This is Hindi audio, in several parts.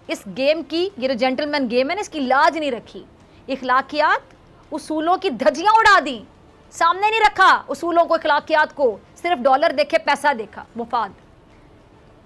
इस गेम की, ये जो जेंटलमैन गेम है ना, इसकी लाज नहीं रखी। इखलाकियात, उसूलों की धज्जियां उड़ा दी, सामने नहीं रखा उसूलों को, इखलाकियात को। सिर्फ डॉलर देखे, पैसा देखा, मुफाद।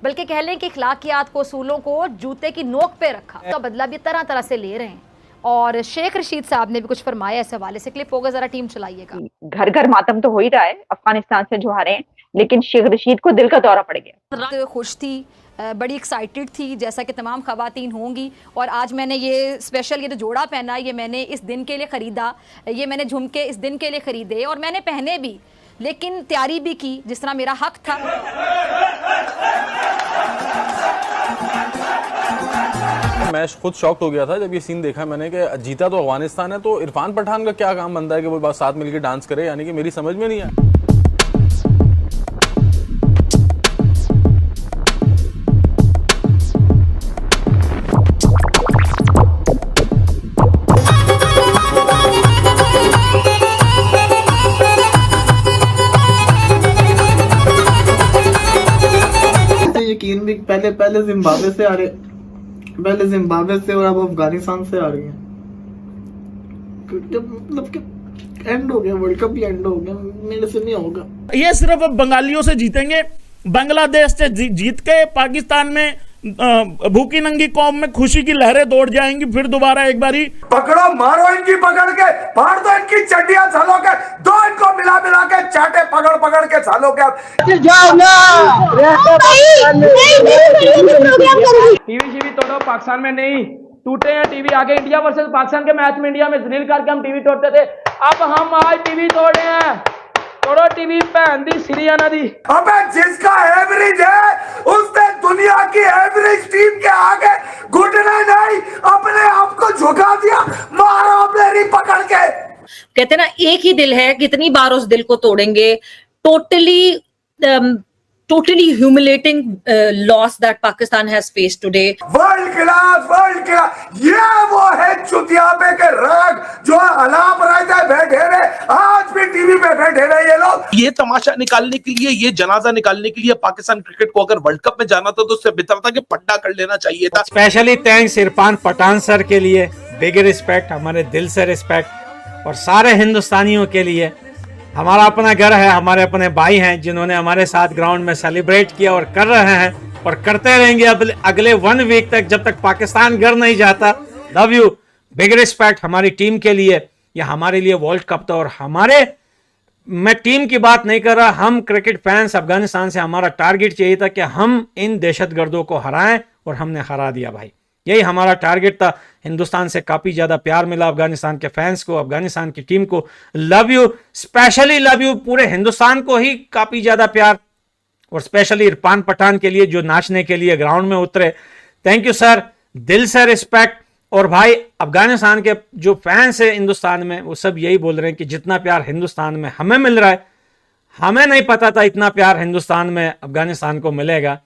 बल्कि कह लें कि इखलाकियात को, उसूलों को जूते की नोक पे रखा। उसका बदला भी तरह तरह से ले रहे हैं। और शेख रशीद साहब ने भी कुछ फरमाया इस हवाले से। क्लिप होगा, जरा टीम चलाइएगा। घर घर मातम तो हो ही रहा है अफगानिस्तान से जो हारे हैं, लेकिन शेख रशीद को दिल का दौरा पड़ गया। खुश थी, बड़ी एक्साइटेड थी, जैसा कि तमाम ख़वातीन होंगी। और आज मैंने ये स्पेशल, ये जो जोड़ा पहना, ये मैंने इस दिन के लिए ख़रीदा, ये मैंने झुमके इस दिन के लिए ख़रीदे और मैंने पहने भी, लेकिन तैयारी भी की जिस तरह मेरा हक था। मैं खुद शॉक्ड हो गया था जब ये सीन देखा मैंने कि जीता तो अफगानिस्तान है, तो इरफान पठान का क्या काम बनता है कि वो बस साथ मिलकर डांस करे, यानी कि मेरी समझ में नहीं आया। यकीन भी पहले जिम्बाब्वे से आ रहे, पहले जिम्बाब्वे से और अब अफगानिस्तान से आ रही हैं। मतलब कि एंड हो गया, वर्ल्ड कप भी एंड हो गया, मेरे से नहीं होगा। ये सिर्फ अब बंगालियों से जीतेंगे। बांग्लादेश से जीत के पाकिस्तान में भूखी नंगी कौम में खुशी की लहरें दौड़ जाएंगी। फिर दोबारा एक बारी पकड़ो, मारो इनकी पकड़ के, फाड़ दो इनकी चड्डियां सालों के, दो इनको मिला मिला के चाटे पकड़ पकड़ के सालों के। टीवी शीवी तोड़ो, पाकिस्तान में नहीं टूटे हैं टीवी। आगे इंडिया वर्सेस पाकिस्तान के मैच में इंडिया में जलील करके हम टीवी तोड़ते थे, अब हम आज टीवी तोड़े हैं। तोड़ो टीवी, पहन दी सीरियाना दी। अबे जिसका एवरेज है उसने दुनिया की एवरेज टीम के आगे घुटने नहीं, अपने आप को झुका दिया। मारो मेरी पकड़ के। कहते ना, एक ही दिल है, कितनी बार उस दिल को तोड़ेंगे। totally humiliating loss that Pakistan has faced today. World class, ये वो है चुतियापे के राग जो अलाप रहते बैठे रहे, आज भी टीवी पे बैठे रहे ये लोग। ये तमाशा निकालने के लिए, ये जनाजा निकालने के लिए पाकिस्तान क्रिकेट को अगर वर्ल्ड कप में जाना था तो उससे बेहतर था कि पट्टा कर लेना चाहिए था। Specially thanks Irfan Pathan sir के लिए, बिग रिस्पेक्ट, हमारे दिल से रिस्पेक्ट। और सारे हिंदुस्तानियों के लिए, हमारा अपना घर है, हमारे अपने भाई हैं जिन्होंने हमारे साथ ग्राउंड में सेलिब्रेट किया और कर रहे हैं और करते रहेंगे अब अगले 1 वीक तक, जब तक पाकिस्तान घर नहीं जाता। लव यू, बिग रिस्पेक्ट हमारी टीम के लिए। यह हमारे लिए वर्ल्ड कप था और हमारे, मैं टीम की बात नहीं कर रहा, हम क्रिकेट फैंस अफगानिस्तान से हमारा टारगेट चाहिए था कि हम इन दहशतगर्दों को हराएं और हमने हरा दिया भाई। यही हमारा टारगेट था। हिंदुस्तान से काफ़ी ज़्यादा प्यार मिला अफगानिस्तान के फैंस को, अफगानिस्तान की टीम को। Love you, specially love you, पूरे हिंदुस्तान को ही काफ़ी ज़्यादा प्यार। और स्पेशली इरफान पठान के लिए जो नाचने के लिए ग्राउंड में उतरे, थैंक यू सर, दिल से रिस्पेक्ट। और भाई अफगानिस्तान के जो फैंस हैं हिंदुस्तान में, वो सब यही बोल रहे हैं कि जितना प्यार हिंदुस्तान में हमें मिल रहा है, हमें नहीं पता था इतना प्यार हिंदुस्तान में अफगानिस्तान को मिलेगा।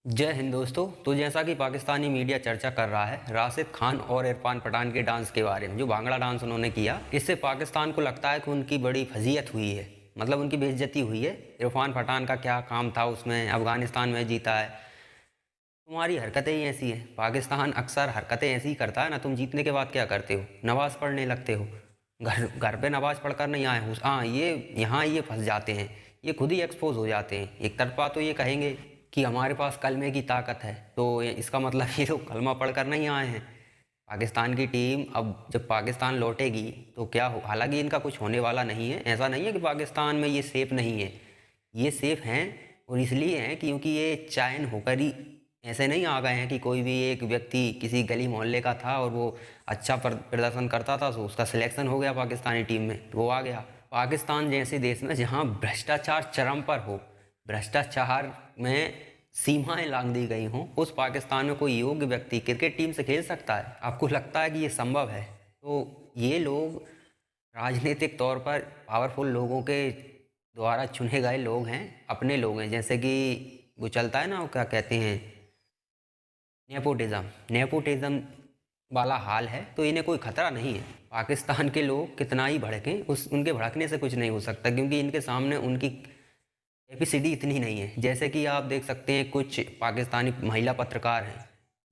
जय हिंद दोस्तों। तो जैसा कि पाकिस्तानी मीडिया चर्चा कर रहा है राशिद खान और इरफान पठान के डांस के बारे में, जो भांगड़ा डांस उन्होंने किया, इससे पाकिस्तान को लगता है कि उनकी बड़ी फजीयत हुई है, मतलब उनकी बेइज्जती हुई है। इरफान पठान का क्या काम था उसमें, अफगानिस्तान में जीता है। तुम्हारी हरकतें ही ऐसी हैं, पाकिस्तान अक्सर हरकतें ऐसी ही करता है ना। तुम जीतने के बाद क्या करते हो, नमाज़ पढ़ने लगते हो। घर पे नमाज़ पढ़कर नहीं आए हो, हाँ ये यहाँ ये फंस जाते हैं, ये खुद ही एक्सपोज हो जाते हैं। एक तरफा तो ये कहेंगे कि हमारे पास कलमे की ताकत है, तो इसका मतलब ये लोग कलमा पढ़कर नहीं आए हैं। पाकिस्तान की टीम अब जब पाकिस्तान लौटेगी तो क्या हो, हालांकि इनका कुछ होने वाला नहीं है। ऐसा नहीं है कि पाकिस्तान में ये सेफ़ नहीं है, ये सेफ़ हैं। और इसलिए हैं क्योंकि ये चयन होकर ही ऐसे नहीं आ गए हैं कि कोई भी एक व्यक्ति किसी गली मोहल्ले का था और वो अच्छा प्रदर्शन करता था तो उसका सिलेक्शन हो गया पाकिस्तानी टीम में, तो वो आ गया। पाकिस्तान जैसे देश में जहाँ भ्रष्टाचार चरम पर हो, भ्रष्टाचार में सीमाएं लांघ दी गई हों, उस पाकिस्तान में कोई योग्य व्यक्ति क्रिकेट टीम से खेल सकता है? आपको लगता है कि ये संभव है? तो ये लोग राजनीतिक तौर पर पावरफुल लोगों के द्वारा चुने गए लोग हैं, अपने लोग हैं। जैसे कि वो चलता है ना, वो क्या कहते हैं, नेपोटिज्म वाला हाल है। तो इन्हें कोई खतरा नहीं है। पाकिस्तान के लोग कितना ही भड़कें, उनके भड़कने से कुछ नहीं हो सकता, क्योंकि इनके सामने उनकी कैपेसिटी इतनी नहीं है। जैसे कि आप देख सकते हैं कुछ पाकिस्तानी महिला पत्रकार हैं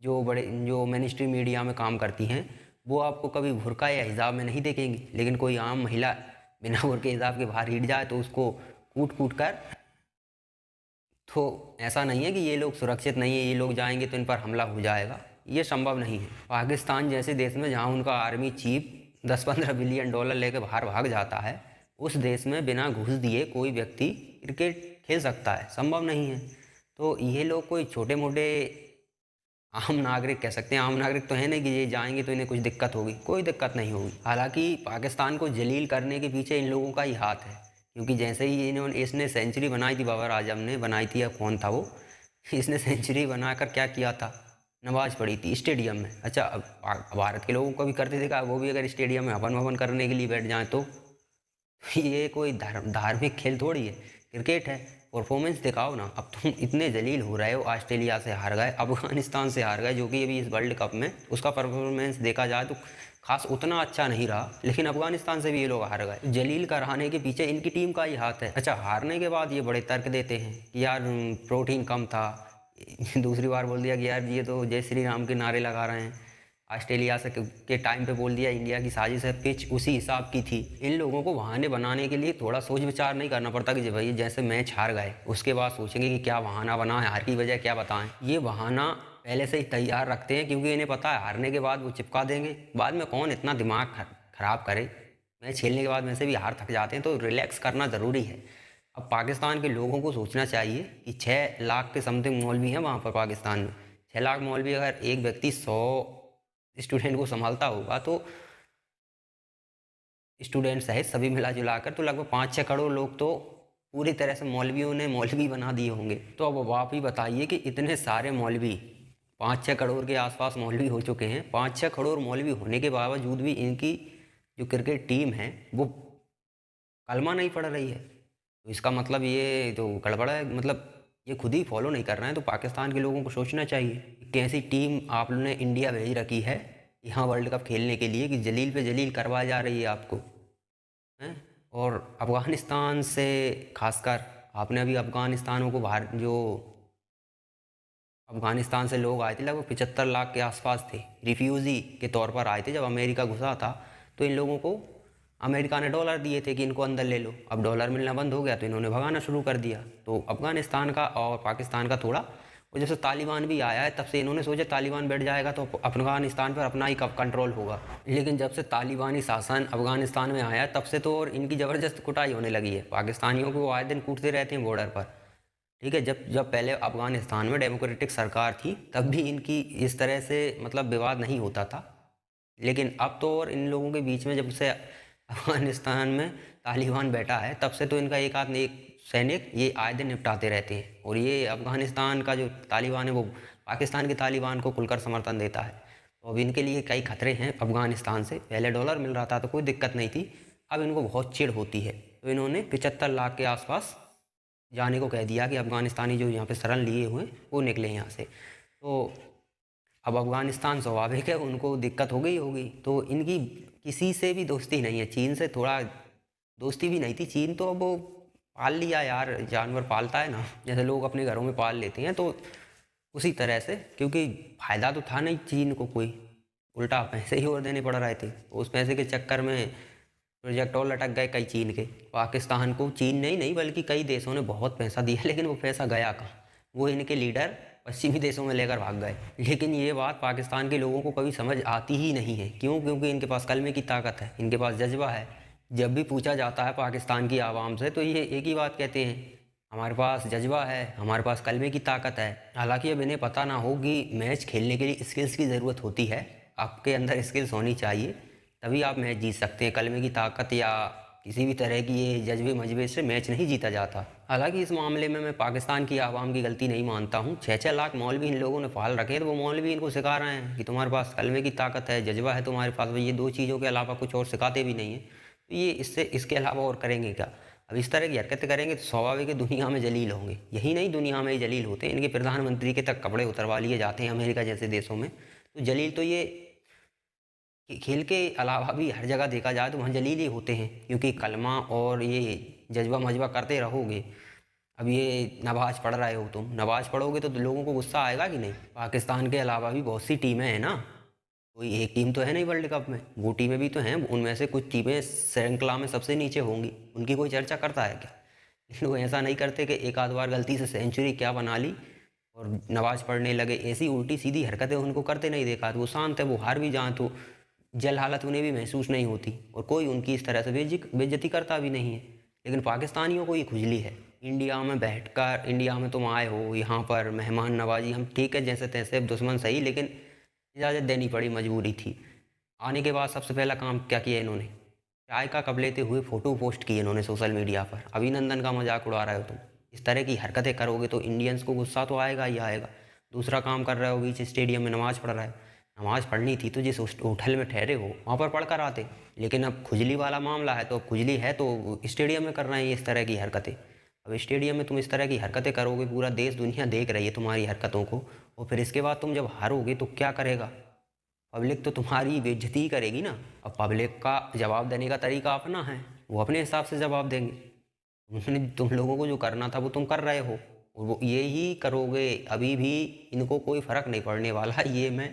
जो मेन स्ट्रीम मीडिया में काम करती हैं वो आपको कभी बुर्का या हिजाब में नहीं देखेंगी, लेकिन कोई आम महिला बिना बुर्के हिजाब के बाहर हिट जाए तो उसको कूट कूट कर, तो ऐसा नहीं है कि ये लोग सुरक्षित नहीं है, ये लोग जाएंगे तो इन पर हमला हो जाएगा, ये संभव नहीं है। पाकिस्तान जैसे देश में जहाँ उनका आर्मी चीफ 10-15 बिलियन डॉलर लेकर बाहर भाग जाता है, उस देश में बिना घूस दिए कोई व्यक्ति क्रिकेट खेल सकता है? संभव नहीं है। तो ये लोग कोई छोटे मोटे आम नागरिक कह सकते हैं, आम नागरिक तो है नहीं कि ये जाएंगे तो इन्हें कुछ दिक्कत होगी, कोई दिक्कत नहीं होगी। हालांकि पाकिस्तान को जलील करने के पीछे इन लोगों का ही हाथ है, क्योंकि जैसे ही इसने सेंचुरी बनाई थी, बाबर आजम ने बनाई थी या कौन था वो, इसने सेंचुरी बनाकर क्या किया था, नमाज पढ़ी थी स्टेडियम में। अच्छा, अब भारत के लोगों को भी करते देखा, वो भी अगर स्टेडियम में हवन ववन करने के लिए बैठ जाएँ तो ये कोई धार्मिक खेल थोड़ी है, क्रिकेट है। परफॉर्मेंस दिखाओ ना। अब तुम इतने जलील हो रहे हो, ऑस्ट्रेलिया से हार गए, अफगानिस्तान से हार गए, जो कि अभी इस वर्ल्ड कप में उसका परफॉर्मेंस देखा जाए तो खास उतना अच्छा नहीं रहा, लेकिन अफगानिस्तान से भी ये लोग हार गए। जलील कराने के पीछे इनकी टीम का ही हाथ है। अच्छा, हारने के बाद ये बड़े तर्क देते हैं कि यार प्रोटीन कम था, दूसरी बार बोल दिया कि यार ये तो जय श्री राम के नारे लगा रहे हैं। ऑस्ट्रेलिया से के टाइम पे बोल दिया इंडिया की साजिश है, पिच उसी हिसाब की थी। इन लोगों को बहाने बनाने के लिए थोड़ा सोच विचार नहीं करना पड़ता कि भाई जैसे मैच हार गए उसके बाद सोचेंगे कि क्या बहाना बना है, हार की वजह क्या बताएं। ये बहाना पहले से ही तैयार रखते हैं, क्योंकि इन्हें पता है हारने के बाद वो चिपका देंगे। बाद में कौन इतना दिमाग खराब करे, मैच खेलने के बाद में से भी हार थक जाते हैं, तो रिलैक्स करना ज़रूरी है। अब पाकिस्तान के लोगों को सोचना चाहिए कि 6 लाख के समथिंग मौलवी हैं वहाँ पर पाकिस्तान में। 6 लाख मौलवी, अगर एक व्यक्ति 100 स्टूडेंट को संभालता होगा तो स्टूडेंट सहित सभी मिला जुला कर तो लगभग 5-6 करोड़ लोग तो पूरी तरह से मौलवियों ने मौलवी बना दिए होंगे। तो अब आप ही बताइए कि इतने सारे मौलवी, 5-6 करोड़ के आसपास मौलवी हो चुके हैं, 5-6 करोड़ मौलवी होने के बावजूद भी इनकी जो क्रिकेट टीम है वो कलमा नहीं पढ़ रही है। तो इसका मतलब ये तो गड़बड़ है, मतलब ये खुद ही फॉलो नहीं कर रहे हैं। तो पाकिस्तान के लोगों को सोचना चाहिए कि ऐसी टीम आप लोगों ने इंडिया भेज रखी है यहाँ वर्ल्ड कप खेलने के लिए कि जलील पे जलील करवाई जा रही है आपको, हैं? और अफ़गानिस्तान से खासकर आपने अभी अफ़गानिस्तानों को बाहर, जो अफ़गानिस्तान से लोग आए थे लगभग 75 लाख के आसपास थे, रिफ्यूज़ी के तौर पर आए थे। जब अमेरिका घुसा था तो इन लोगों को अमेरिका ने डॉलर दिए थे कि इनको अंदर ले लो। अब डॉलर मिलना बंद हो गया तो इन्होंने भगाना शुरू कर दिया। तो अफ़गानिस्तान का और पाकिस्तान का थोड़ा, और जब से तालिबान भी आया है तब से इन्होंने सोचा तालिबान बैठ जाएगा तो अफ़गानिस्तान पर अपना ही कंट्रोल होगा। लेकिन जब से तालिबानी शासन अफ़गानिस्तान में आया तब से तो और इनकी ज़बरदस्त कुटाई होने लगी है। पाकिस्तानियों को वो आए दिन कूटते रहते हैं बॉर्डर पर, ठीक है। जब पहले अफ़गानिस्तान में डेमोक्रेटिक सरकार थी तब भी इनकी इस तरह से मतलब विवाद नहीं होता था, लेकिन अब तो और इन लोगों के बीच में जब से अफ़गानिस्तान में तालिबान बैठा है तब से तो इनका एक आध एक सैनिक ये आए दिन निपटाते रहते हैं। और ये अफ़गानिस्तान का जो तालिबान है वो पाकिस्तान के तालिबान को खुलकर समर्थन देता है। तो अब इनके लिए कई खतरे हैं अफ़गानिस्तान से। पहले डॉलर मिल रहा था तो कोई दिक्कत नहीं थी, अब इनको बहुत चिढ़ होती है। तो इन्होंने 75 लाख के आसपास जाने को कह दिया कि अफ़गानिस्तानी जो यहाँ पे शरण लिए हुए वो निकले यहाँ से। तो अब अफ़गानिस्तान स्वाभाविक है उनको दिक्कत हो गई होगी, तो इनकी किसी से भी दोस्ती नहीं है। चीन से थोड़ा दोस्ती भी नहीं थी, चीन तो अब वो पाल लिया यार, जानवर पालता है ना, जैसे लोग अपने घरों में पाल लेते हैं, तो उसी तरह से, क्योंकि फ़ायदा तो था नहीं चीन को कोई, उल्टा पैसे ही और देने पड़ रहे थे। उस पैसे के चक्कर में प्रोजेक्ट और लटक गए कई चीन के। पाकिस्तान को चीन नहीं बल्कि कई देशों ने बहुत पैसा दिया, लेकिन वो पैसा गया कहाँ, वो इनके लीडर पश्चिमी देशों में लेकर भाग गए। लेकिन ये बात पाकिस्तान के लोगों को कभी समझ आती ही नहीं है। क्यों? क्योंकि इनके पास कलमे की ताकत है, इनके पास जज्बा है। जब भी पूछा जाता है पाकिस्तान की आवाम से तो ये एक ही बात कहते हैं, हमारे पास जज्बा है, हमारे पास कलमे की ताकत है। हालांकि अब इन्हें पता ना हो कि मैच खेलने के लिए स्किल्स की ज़रूरत होती है, आपके अंदर स्किल्स होनी चाहिए तभी आप मैच जीत सकते हैं। कलमे की ताकत या किसी भी तरह की ये जज्बे मजबे से मैच नहीं जीता जाता। हालांकि इस मामले में मैं पाकिस्तान की आवाम की गलती नहीं मानता हूँ। 6-6 लाख मौलवी इन लोगों ने पाल रखे हैं, तो वो मौलवी इनको सिखा रहे हैं कि तुम्हारे पास कलमे की ताकत है, जज्बा है तुम्हारे पास, ये 2 चीज़ों के अलावा कुछ और सिखाते भी नहीं है। तो ये इसके अलावा और करेंगे क्या? अब इस तरह की हरकतें करेंगे तो स्वाभाविक है दुनिया में जलील होंगे। यही नहीं, दुनिया में ही जलील होते हैं। इनके प्रधानमंत्री के तक कपड़े उतरवा लिए जाते हैं अमेरिका जैसे देशों में। तो जलील तो ये खेल के अलावा भी हर जगह देखा जाए तो वहाँ जलील ही होते हैं, क्योंकि कलमा और ये जज्बा मजबा करते रहोगे अब ये नमाज पढ़ रहे हो तुम, नमाज पढ़ोगे तो लोगों को गुस्सा आएगा कि नहीं? पाकिस्तान के अलावा भी बहुत सी टीमें हैं ना, कोई एक टीम तो है नहीं वर्ल्ड कप में, वो टीमें भी तो हैं, उनमें से कुछ टीमें श्रृंखला में सबसे नीचे होंगी, उनकी कोई चर्चा करता है क्या? लेकिन वो ऐसा नहीं करते कि एक आध बार गलती से सेंचुरी क्या बना ली और नमाज पढ़ने लगे, ऐसी उल्टी सीधी हरकतें उनको करते नहीं देखा। तो वो शांत है, वो हार भी जाएँ तो जल हालत उन्हें भी महसूस नहीं होती और कोई उनकी इस तरह से बेइज्जती करता भी नहीं है। लेकिन पाकिस्तानियों को ये खुजली है, इंडिया में बैठकर, इंडिया में तुम आए हो, यहाँ पर मेहमान नवाजी, हम ठीक है जैसे तैसे दुश्मन सही, लेकिन इजाज़त देनी पड़ी, मजबूरी थी। आने के बाद सबसे पहला काम क्या किया इन्होंने? चाय का कप लेते हुए फ़ोटो पोस्ट की इन्होंने सोशल मीडिया पर। अभिनंदन का मजाक उड़ा रहे हो तुम, इस तरह की हरकतें करोगे तो इंडियंस को गुस्सा तो आएगा ही आएगा। दूसरा काम कर रहे हो, बीच स्टेडियम में नमाज़ पढ़ रहे हो, नमाज़ पढ़नी थी तो जिस होटल में ठहरे हो वहाँ पर पढ़ कर आते, लेकिन अब खुजली वाला मामला है तो खुजली है तो स्टेडियम में कर रहे हैं इस तरह की हरकतें। अब स्टेडियम में तुम इस तरह की हरकतें करोगे, पूरा देश दुनिया देख रही है तुम्हारी हरकतों को, और फिर इसके बाद तुम जब हारोगे तो क्या करेगा? पब्लिक तो तुम्हारी बेइज्जती ही करेगी ना। अब पब्लिक का जवाब देने का तरीका अपना है, वो अपने हिसाब से जवाब देंगे। तुम लोगों को जो करना था वो तुम कर रहे हो, और वो ये ही करोगे, अभी भी इनको कोई फ़र्क नहीं पड़ने वाला, ये मैं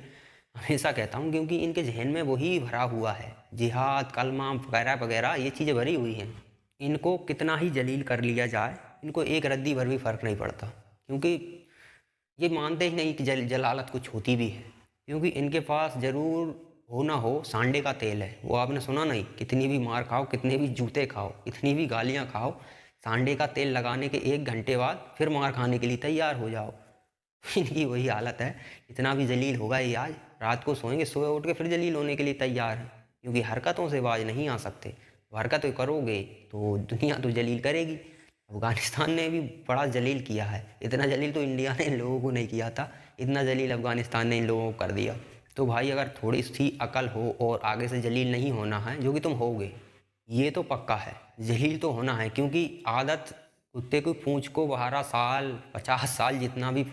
हमेशा कहता हूँ, क्योंकि इनके जहन में वही भरा हुआ है, जिहाद, कलमा वगैरह वगैरह ये चीज़ें भरी हुई हैं। इनको कितना ही जलील कर लिया जाए, इनको एक रद्दी भर भी फ़र्क नहीं पड़ता, क्योंकि ये मानते ही नहीं कि जलालत कुछ होती भी है। क्योंकि इनके पास ज़रूर हो ना हो सांडे का तेल है, वो आपने सुना नहीं, कितनी भी मार खाओ, कितने भी जूते खाओ, कितनी भी गालियाँ खाओ, सांडे का तेल लगाने के 1 घंटे बाद फिर मार खाने के लिए तैयार हो जाओ। इनकी वही हालत है, इतना भी जलील होगा ये आज, रात को सोएंगे, सुबह उठ के फिर जलील होने के लिए तैयार है, क्योंकि हरकतों से बाज नहीं आ सकते। हरकतें करोगे तो दुनिया तो जलील करेगी। अफ़गानिस्तान ने भी बड़ा जलील किया है, इतना जलील तो इंडिया ने इन लोगों को नहीं किया था, इतना जलील अफ़गानिस्तान ने इन लोगों को कर दिया। तो भाई अगर थोड़ी सी अकल हो और आगे से जलील नहीं होना है, जो कि तुम होगे, ये तो पक्का है, जलील तो होना है, क्योंकि आदत कुत्ते की पूंछ को 12 साल 50 साल जितना भी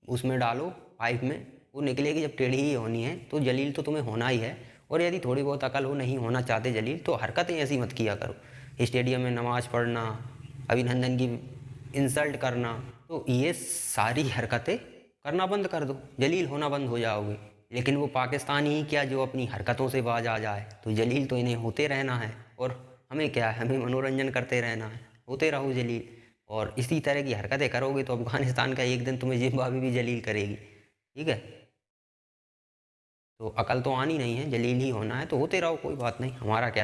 उसमें डालो पाइप में, वो निकलेगी जब टेढ़ी ही होनी है, तो जलील तो तुम्हें होना ही है। और यदि थोड़ी बहुत अकल हो, नहीं होना चाहते जलील, तो हरकतें ऐसी मत किया करो। स्टेडियम में नमाज़ पढ़ना, अभिनंदन की इंसल्ट करना, तो ये सारी हरकतें करना बंद कर दो, जलील होना बंद हो जाओगे। लेकिन वो पाकिस्तानी ही क्या जो अपनी हरकतों से बाज आ जाए, तो जलील तो इन्हें होते रहना है, और हमें क्या है, हमें मनोरंजन करते रहना है, होते रहो जलील। और इसी तरह की हरकतें करोगे तो अफ़गानिस्तान का एक दिन तुम्हें जिम्बाब्वे भी जलील करेगी, ठीक है? तो अकल तो आनी नहीं है, जलील ही होना है, तो होते रहो, कोई बात नहीं, हमारा क्या।